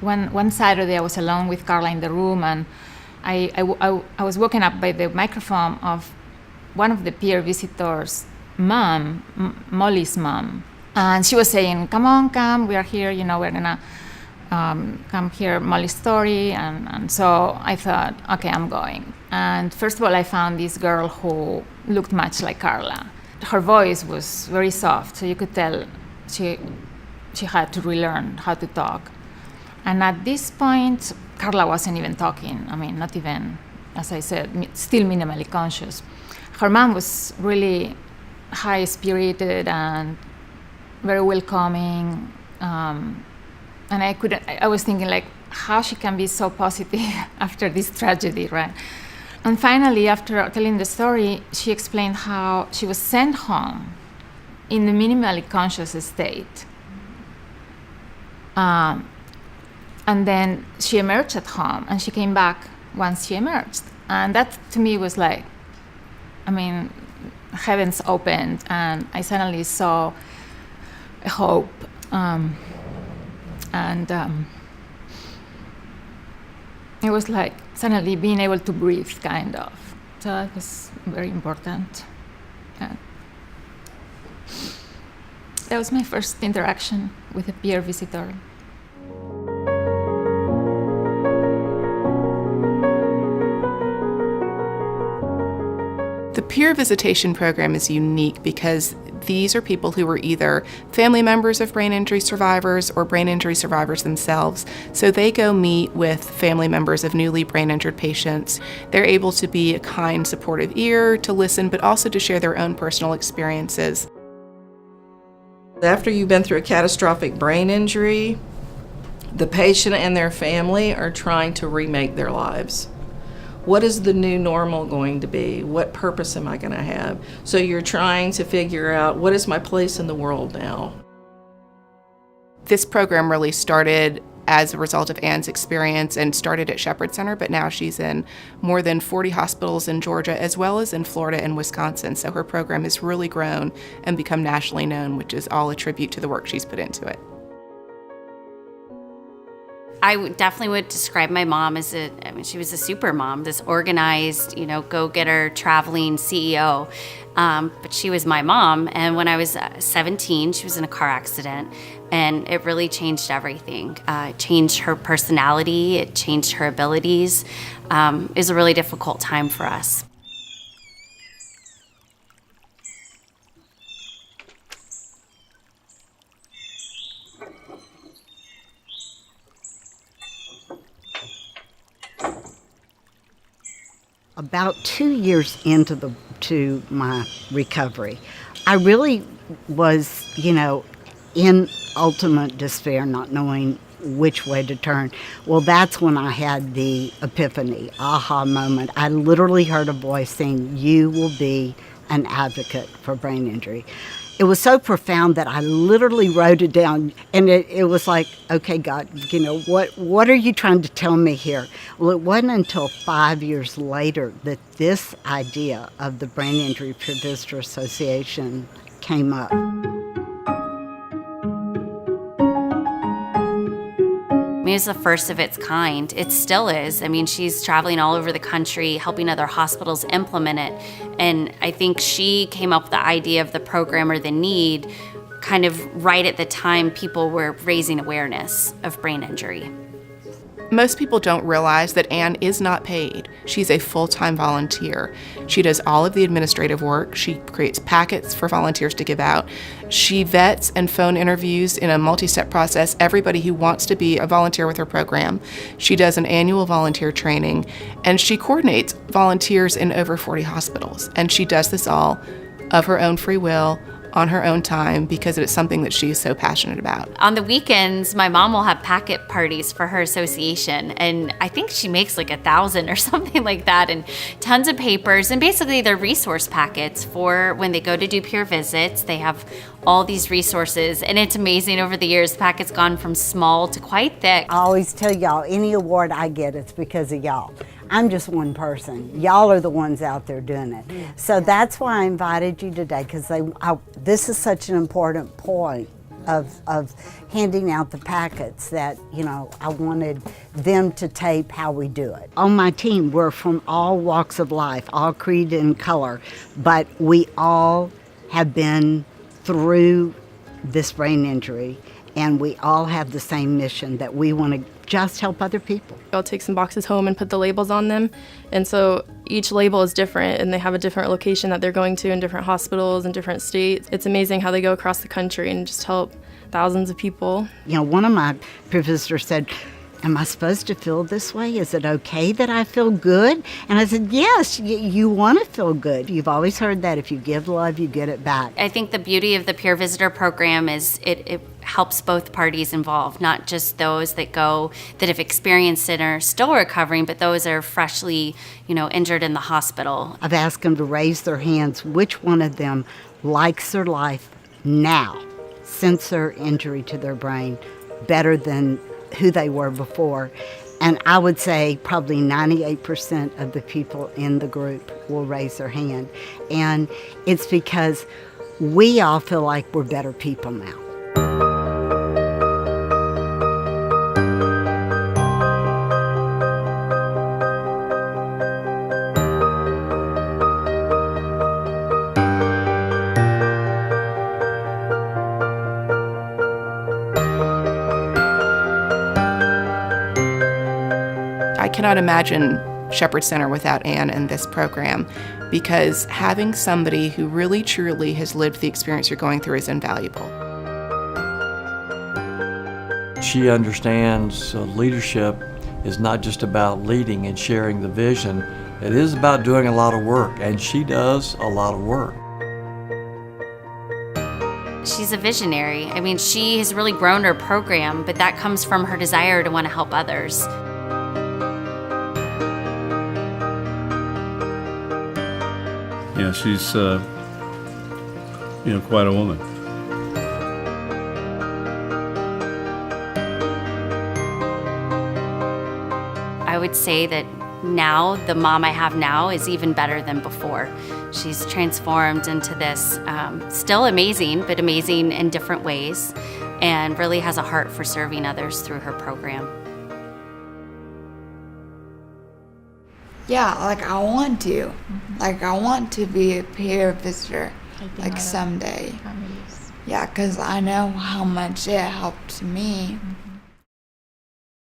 One Saturday I was alone with Carla in the room, and I was woken up by the microphone of one of the peer visitors' mom, Molly's mom. And she was saying, come on, come, we are here, we're gonna come hear Molly's story. And so I thought, okay, I'm going. And first of all, I found this girl who looked much like Carla. Her voice was very soft, so you could tell she had to relearn how to talk. And at this point, Carla wasn't even talking. I mean, not even, as I said, still minimally conscious. Her mom was really high-spirited and very welcoming. And I was thinking, like, how she can be so positive after this tragedy, right? And finally, after telling the story, she explained how she was sent home in the minimally conscious state. And then she emerged at home, and she came back once she emerged. And that, to me, was like, I mean, heavens opened, and I suddenly saw a hope. It was like suddenly being able to breathe, kind of. So that was very important. Yeah. That was my first interaction with a peer visitor. The peer visitation program is unique because these are people who were either family members of brain injury survivors or brain injury survivors themselves. So they go meet with family members of newly brain injured patients. They're able to be a kind, supportive ear, to listen, but also to share their own personal experiences. After you've been through a catastrophic brain injury, the patient and their family are trying to remake their lives. What is the new normal going to be? What purpose am I going to have? So you're trying to figure out, what is my place in the world now? This program really started as a result of Anne's experience and started at Shepherd Center, but now she's in more than 40 hospitals in Georgia as well as in Florida and Wisconsin. So her program has really grown and become nationally known, which is all a tribute to the work she's put into it. I definitely would describe my mom as she was a super mom, this organized, go-getter, traveling CEO. But she was my mom, and when I was 17, she was in a car accident, and it really changed everything. It changed her personality, it changed her abilities. It was a really difficult time for us. About 2 years into my recovery, I really was, in ultimate despair, not knowing which way to turn. Well, that's when I had the epiphany, aha moment. I literally heard a voice saying, "You will be an advocate for brain injury." It was so profound that I literally wrote it down, and it was like, okay, God, what are you trying to tell me here? Well, it wasn't until 5 years later that this idea of the Brain Injury Peer Visitor Association came up. It was the first of its kind. It still is. She's traveling all over the country, helping other hospitals implement it. And I think she came up with the idea of the program or the need kind of right at the time people were raising awareness of brain injury. Most people don't realize that Anne is not paid. She's a full-time volunteer. She does all of the administrative work. She creates packets for volunteers to give out. She vets and phone interviews in a multi-step process everybody who wants to be a volunteer with her program. She does an annual volunteer training, and she coordinates volunteers in over 40 hospitals. And she does this all of her own free will, on her own time, because it's something that she's so passionate about. On the weekends, my mom will have packet parties for her association, and I think she makes like 1,000 or something like that, and tons of papers, and basically they're resource packets for when they go to do peer visits. They have all these resources, and it's amazing. Over the years, the packet's gone from small to quite thick. I always tell y'all, any award I get, it's because of y'all. I'm just one person. Y'all are the ones out there doing it. So that's why I invited you today, because this is such an important point of handing out the packets that, you know, I wanted them to tape how we do it. On my team, we're from all walks of life, all creed and color, but we all have been through this brain injury, and we all have the same mission, that we want to just help other people. I'll take some boxes home and put the labels on them, and so each label is different, and they have a different location that they're going to in different hospitals in different states. It's amazing how they go across the country and just help thousands of people. You know, one of my peer visitors said, am I supposed to feel this way? Is it okay that I feel good? And I said, yes, you want to feel good. You've always heard that if you give love, you get it back. I think the beauty of the peer visitor program is it helps both parties involved, not just those that have experienced it and are still recovering, but those that are freshly, injured in the hospital. I've asked them to raise their hands, which one of them likes their life now, since their injury to their brain, better than who they were before. And I would say probably 98% of the people in the group will raise their hand. And it's because we all feel like we're better people now. I cannot imagine Shepherd Center without Ann and this program, because having somebody who really truly has lived the experience you're going through is invaluable. She understands leadership is not just about leading and sharing the vision. It is about doing a lot of work, and she does a lot of work. She's a visionary. I mean, she has really grown her program, but that comes from her desire to want to help others. Yeah, she's, quite a woman. I would say that now, the mom I have now is even better than before. She's transformed into this, still amazing, but amazing in different ways, and really has a heart for serving others through her program. Yeah, I want to. I want to be a peer visitor, someday. Yeah, because I know how much it helped me.